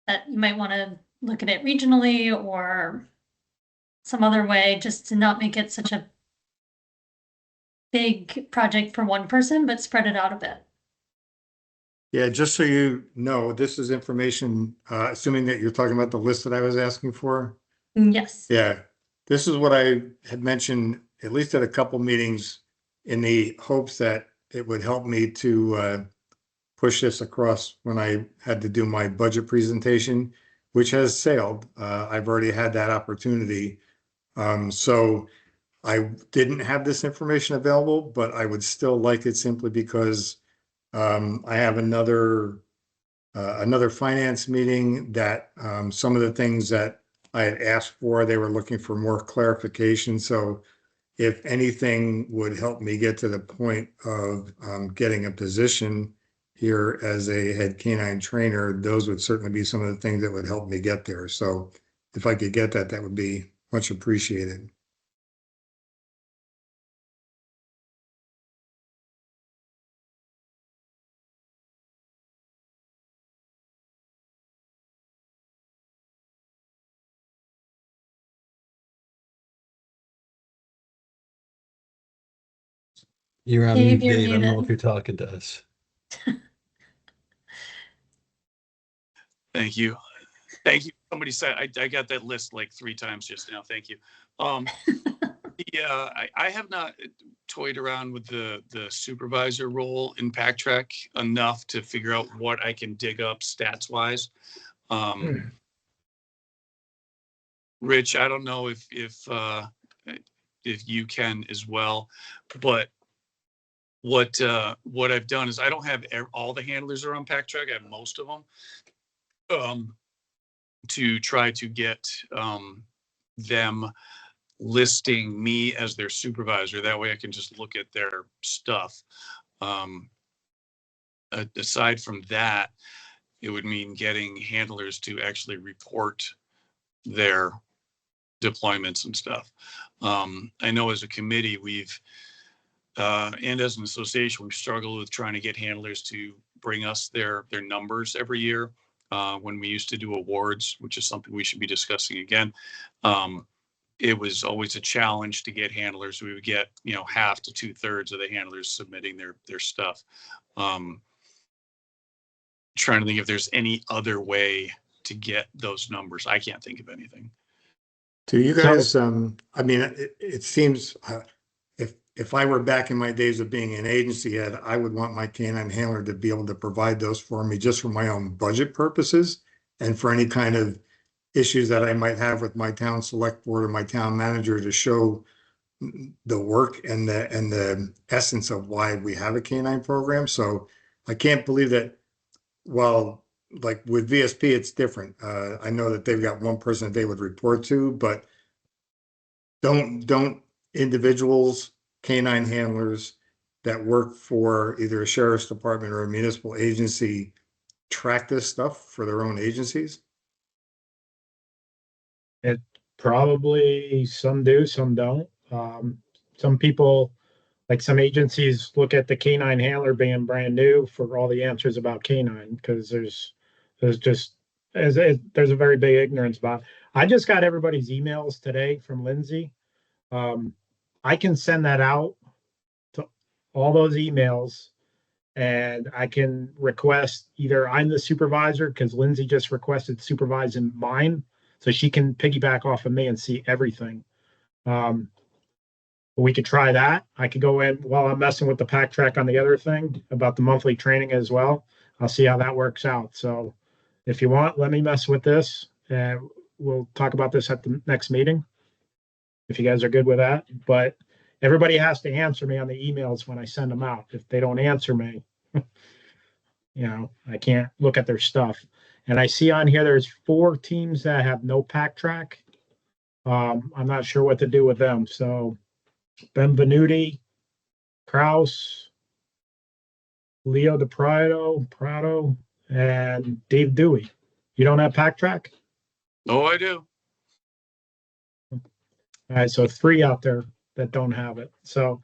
That you might want to look at it regionally or some other way, just to not make it such a big project for one person, but spread it out a bit. Yeah, just so you know, this is information, assuming that you're talking about the list that I was asking for. Yes. Yeah, this is what I had mentioned, at least at a couple meetings, in the hopes that it would help me to push this across when I had to do my budget presentation, which has sailed. I've already had that opportunity. So I didn't have this information available, but I would still like it simply because I have another finance meeting that some of the things that I had asked for, they were looking for more clarification. So if anything would help me get to the point of getting a position here as a head canine trainer, those would certainly be some of the things that would help me get there. So if I could get that, that would be much appreciated. You're on Dave, mute, you're Dave. I don't know muted. if you're talking to us. Thank you. Thank you. Somebody said I got that list like 3 times just now. Thank you. Yeah, I have not toyed around with the supervisor role in PackTrack enough to figure out what I can dig up stats wise. Rich, I don't know if you can as well, but what I've done is I don't have all the handlers are on PackTrack. I have most of them. To try to get them listing me as their supervisor. That way I can just look at their stuff. Aside from that, it would mean getting handlers to actually report their deployments and stuff. I know as a committee, And as an association, we've struggled with trying to get handlers to bring us their numbers every year. When we used to do awards, which is something we should be discussing again. It was always a challenge to get handlers. We would get, half to 2/3 of the handlers submitting their stuff. Trying to think if there's any other way to get those numbers. I can't think of anything. Do you guys, I mean, it seems, if I were back in my days of being an agency head, I would want my canine handler to be able to provide those for me just for my own budget purposes and for any kind of issues that I might have with my town select board or my town manager to show the work and the essence of why we have a canine program. So I can't believe that. Well, like with VSP, it's different. I know that they've got one person that they would report to, but don't individuals, canine handlers that work for either a sheriff's department or a municipal agency track this stuff for their own agencies? It probably some do, some don't. Some people, like some agencies, look at the canine handler being brand new for all the answers about canine because there's just there's a very big ignorance about it. I just got everybody's emails today from Lindsay. I can send that out to all those emails, and I can request either I'm the supervisor because Lindsay just requested supervising mine, so she can piggyback off of me and see everything. We could try that. I could go in while I'm messing with the pack track on the other thing about the monthly training as well. I'll see how that works out. So if you want, let me mess with this and we'll talk about this at the next meeting. If you guys are good with that, but everybody has to answer me on the emails when I send them out. If they don't answer me, I can't look at their stuff. And I see on here, there's 4 teams that have no pack track. I'm not sure what to do with them. So Benvenuti, Kraus, Leo Prado, and Dave Dewey. You don't have pack track? Oh, I do. All right, so 3 out there that don't have it. So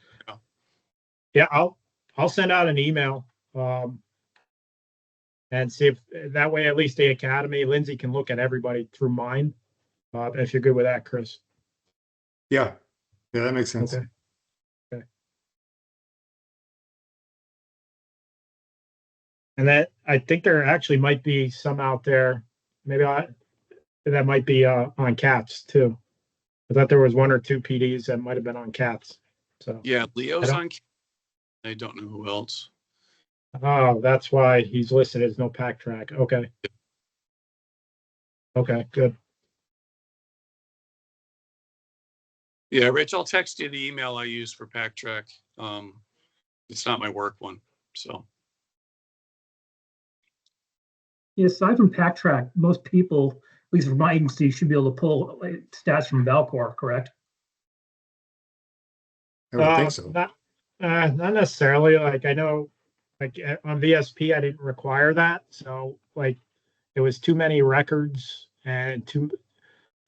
yeah, I'll send out an email and see if that way at least the academy, Lindsay can look at everybody through mine. If you're good with that, Chris. Yeah, that makes sense. Okay. And that I think there actually might be some out there, maybe that might be on cats too. I thought there was 1 or 2 PDs that might have been on cats. So Yeah, Leo's on. I don't know who else. Oh, that's why he's listed as no pack track. Okay. Okay, good. Yeah, Rich, I'll text you the email I use for pack track. It's not my work one, so. Yeah, aside from pack track, most people, at least from my agency, should be able to pull stats from Valcor, correct? I would think so. Not necessarily. Like I know, like on VSP, I didn't require that, so like it was too many records and too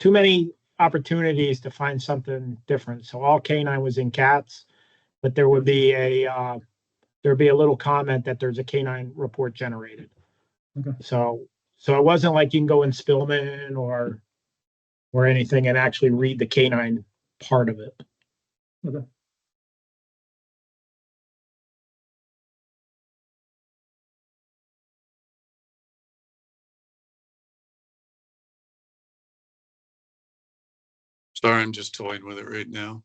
many opportunities to find something different. So all canine was in cats, but there would be there'd be a little comment that there's a canine report generated. Okay. So it wasn't like you can go in Spillman or anything and actually read the canine part of it. Okay. Sorry, I'm just toying with it right now.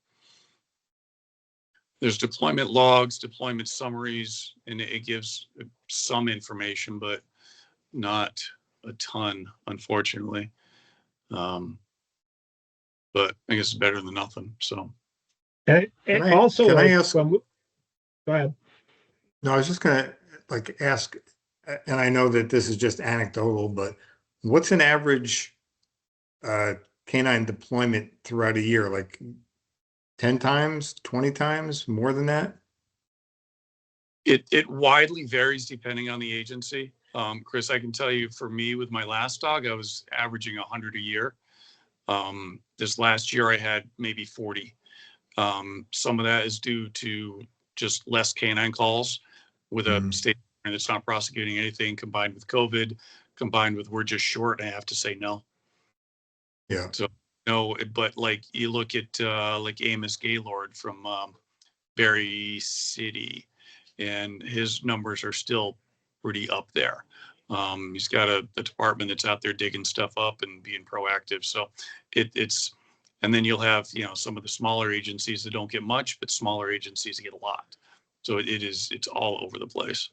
There's deployment logs, deployment summaries, and it gives some information, but not a ton, unfortunately. But I guess it's better than nothing. So. And also, can I ask? Go ahead. No, I was just gonna ask, and I know that this is just anecdotal, but what's an average canine deployment throughout a year? Like 10 times, 20 times, more than that? It widely varies depending on the agency. Chris, I can tell you for me with my last dog, I was averaging 100 a year. This last year I had maybe 40. Some of that is due to just less canine calls with a Mhm. state that's not prosecuting anything, combined with COVID, combined with we're just short, I have to say no. Yeah. So no, but like you look at like Amos Gaylord from Berry City, and his numbers are still pretty up there. He's got a department that's out there digging stuff up and being proactive. So it's, and then you'll have, you know, some of the smaller agencies that don't get much, but smaller agencies get a lot. So it's all over the place.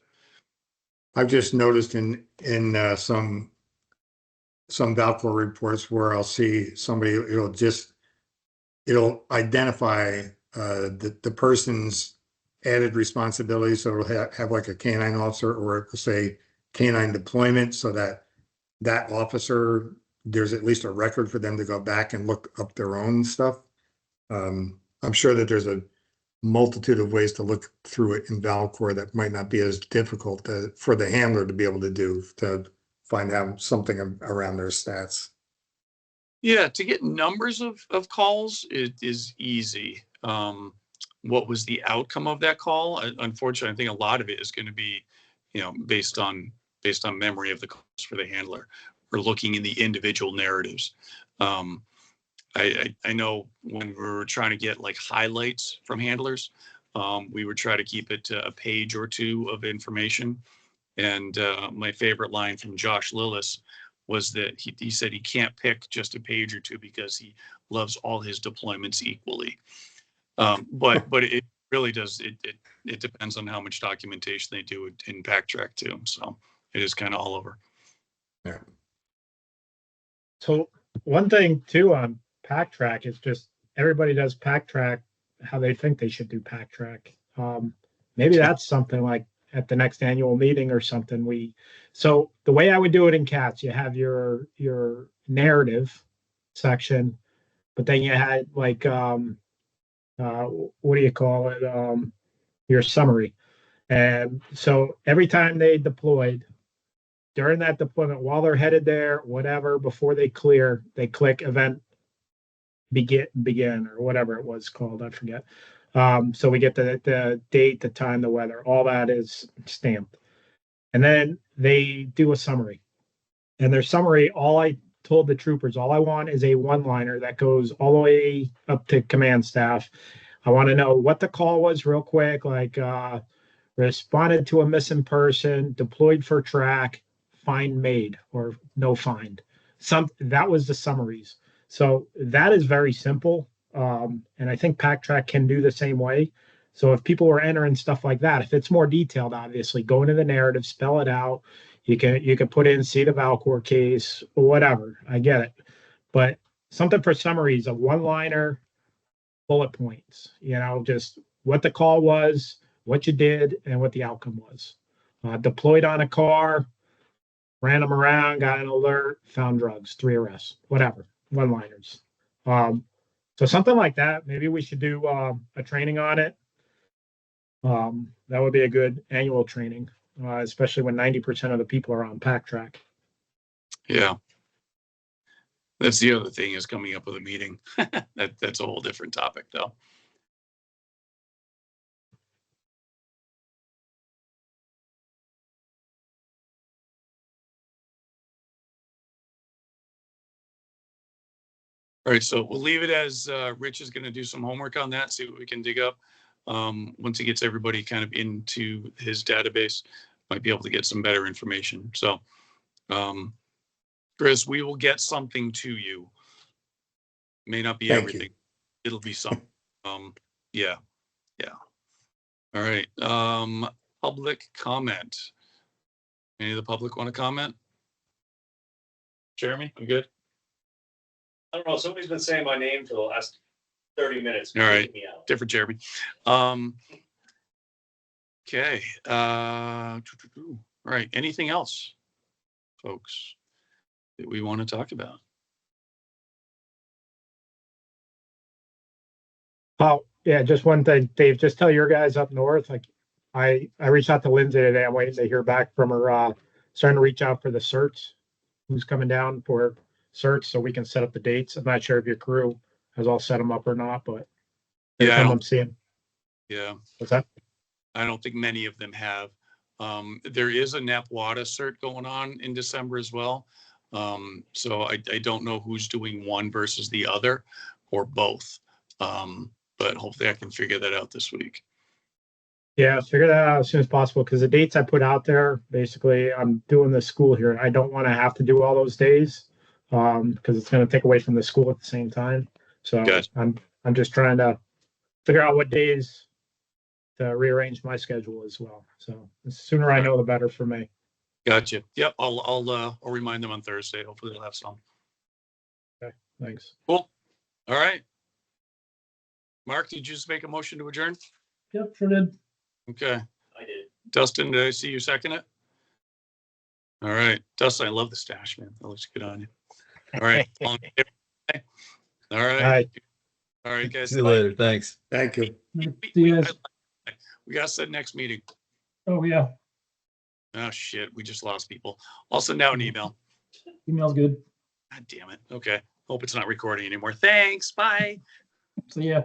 I've just noticed in some Valcor reports where I'll see somebody, it'll identify the person's added responsibility. So it'll have like a canine officer, or it will say canine deployment, so that officer, there's at least a record for them to go back and look up their own stuff. I'm sure that there's a multitude of ways to look through it in Valcor that might not be as difficult for the handler to be able to do, to find out something around their stats. Yeah, to get numbers of calls, it is easy. What was the outcome of that call? Unfortunately, I think a lot of it is going to be, you know, based on memory of the calls for the handler, or looking in the individual narratives. I know when we were trying to get like highlights from handlers, we would try to keep it to a page or two of information. And my favorite line from Josh Lillis was that he said he can't pick just a page or two because he loves all his deployments equally. But it really does, it depends on how much documentation they do in Backtrack too. So it is kind of all over. Yeah. So one thing too on Pack Track is just everybody does Pack Track how they think they should do Pack Track. Maybe that's something like at the next annual meeting or something. So the way I would do it in CATS, you have your narrative section, but then you had like what do you call it? Your summary. And so every time they deployed, during that deployment, while they're headed there, whatever, before they clear, they click event begin or whatever it was called. I forget. So we get the date, the time, the weather, all that is stamped. And then they do a summary. And their summary, all I told the troopers, all I want is a one-liner that goes all the way up to command staff. I want to know what the call was real quick, like responded to a missing person, deployed for track, find made or no find. That was the summaries. So that is very simple. And I think Pack Track can do the same way. So if people are entering stuff like that, if it's more detailed, obviously go into the narrative, spell it out. You can put in see the Valcor case or whatever. I get it. But something for summaries, a one-liner, bullet points, just what the call was, what you did, and what the outcome was. Deployed on a car, ran them around, got an alert, found drugs, 3 arrests, whatever, one-liners. So something like that. Maybe we should do a training on it. That would be a good annual training, especially when 90% of the people are on Pack Track. Yeah. That's the other thing is coming up with a meeting. That's a whole different topic though. All right, so we'll leave it as Rich is going to do some homework on that, see what we can dig up. Once he gets everybody kind of into his database, might be able to get some better information. So, Chris, we will get something to you. May not be Thank everything. you. It'll be some. Yeah. All right. Public comment. Any of the public want to comment? Jeremy, you good? I don't know. Somebody's been saying my name for the last 30 minutes. All right. Me out. Different Jeremy. Okay. All right. Anything else, folks, that we want to talk about? Oh, yeah, just one thing, Dave, just tell your guys up north, like I reached out to Lindsay today. I'm waiting to hear back from her, starting to reach out for the certs, who's coming down for certs so we can set up the dates. I'm not sure if your crew has all set them up or not, but Yeah, every time I'm seeing. Yeah. What's that? I don't think many of them have. There is a NAPWADA cert going on in December as well. So I don't know who's doing one versus the other or both. But hopefully I can figure that out this week. Yeah, figure that out as soon as possible because the dates I put out there, basically, I'm doing the school here, and I don't want to have to do all those days because it's going to take away from the school at the same time. So Gotcha. I'm just trying to figure out what days to rearrange my schedule as well. So the sooner I know, the better for me. Gotcha. Yep. I'll remind them on Thursday. Hopefully they'll have some. Okay, thanks. Cool. All right. Mark, did you just make a motion to adjourn? Yep, sure did. Okay. I did. Dustin, did I see you second it? All right. Dustin, I love the stash, man. That looks good on you. All right. All right. All right. All right, guys. See you later. Thanks. Thank you. See you guys. We got to set next meeting. Oh, yeah. Oh, shit. We just lost people. I'll send out an email. Email's good. God damn it. Okay. Hope it's not recording anymore. Thanks. Bye. See ya.